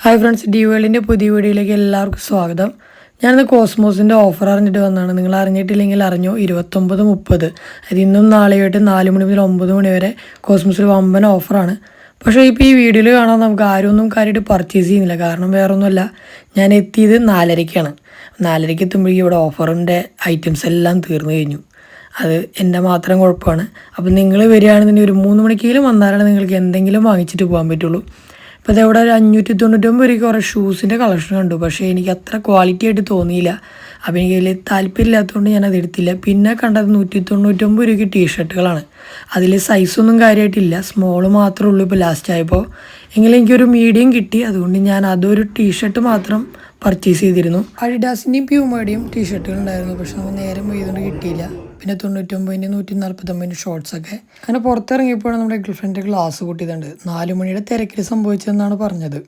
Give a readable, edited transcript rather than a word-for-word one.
Hi friends, D വേൾഡിൻ്റെ പുതിയ വീഡിയോയിലേക്ക് എല്ലാവർക്കും സ്വാഗതം. ഞാനിന്ന് കോസ്മോസിൻ്റെ ഓഫർ അറിഞ്ഞിട്ട് വന്നതാണ്. നിങ്ങൾ അറിഞ്ഞിട്ടില്ലെങ്കിൽ അറിഞ്ഞോ, 29:30, അത് ഇന്നും നാളെയായിട്ട് 4 മണി മുതൽ 9 മണി വരെ കോസ്മോസിൽ വമ്പൻ ഓഫറാണ്. പക്ഷേ ഇപ്പോൾ ഈ വീഡിയോയിൽ കാണാൻ നമുക്ക് ആരൊന്നും കാര്യമായിട്ട് പർച്ചേസ് ചെയ്യുന്നില്ല. കാരണം വേറൊന്നുമല്ല, ഞാൻ എത്തിയത് 4:30-ക്കാണ്. 4:30-ക്ക് എത്തുമ്പോഴേക്കും ഇവിടെ ഓഫറിൻ്റെ ഐറ്റംസ് എല്ലാം തീർന്നു കഴിഞ്ഞു. അത് എൻ്റെ മാത്രം കുഴപ്പമാണ്. അപ്പോൾ നിങ്ങൾ വരികയാണെന്നുണ്ടെങ്കിൽ ഒരു 3 മണിക്കെങ്കിലും വന്നാലാണ് നിങ്ങൾക്ക് എന്തെങ്കിലും വാങ്ങിച്ചിട്ട് പോകാൻ പറ്റുള്ളൂ. അപ്പോൾ അതവിടെ ഒരു 599 രൂപയ്ക്ക് കുറേ ഷൂസിൻ്റെ കളക്ഷൻ കണ്ടു. പക്ഷേ എനിക്ക് അത്ര ക്വാളിറ്റി ആയിട്ട് തോന്നിയില്ല. അപ്പോൾ എനിക്ക് വലിയ താല്പര്യമില്ലാത്തതുകൊണ്ട് ഞാനത് എടുത്തില്ല. പിന്നെ കണ്ടത് 199 രൂപയ്ക്ക് ടീഷർട്ടുകളാണ്. അതിൽ സൈസൊന്നും കാര്യമായിട്ടില്ല, സ്മോള് മാത്രമേ ഉള്ളൂ ഇപ്പോൾ ലാസ്റ്റ് ആയപ്പോൾ. എങ്കിലും എനിക്കൊരു മീഡിയം കിട്ടി. അതുകൊണ്ട് ഞാൻ അതൊരു ടീഷർട്ട് മാത്രം പർച്ചേസ് ചെയ്തിരുന്നു. അഡിഡാസിൻ്റെയും പ്യൂമയുടെയും ടീഷർട്ടുകൾ ഉണ്ടായിരുന്നു. പക്ഷെ നമുക്ക് നേരം പോയതുകൊണ്ട് കിട്ടിയില്ല. പിന്നെ 99-ൻ്റെ 149 ഷോർട്സൊക്കെ. അങ്ങനെ പുറത്തിറങ്ങിയപ്പോഴാണ് നമ്മുടെ ഗേൾ ഫ്രണ്ടിൻ്റെ ഗ്ലാസ് പൊട്ടിയതുണ്ട്. 4 മണിയുടെ തിരക്കിൽ സംഭവിച്ചതെന്നാണ് പറഞ്ഞത്.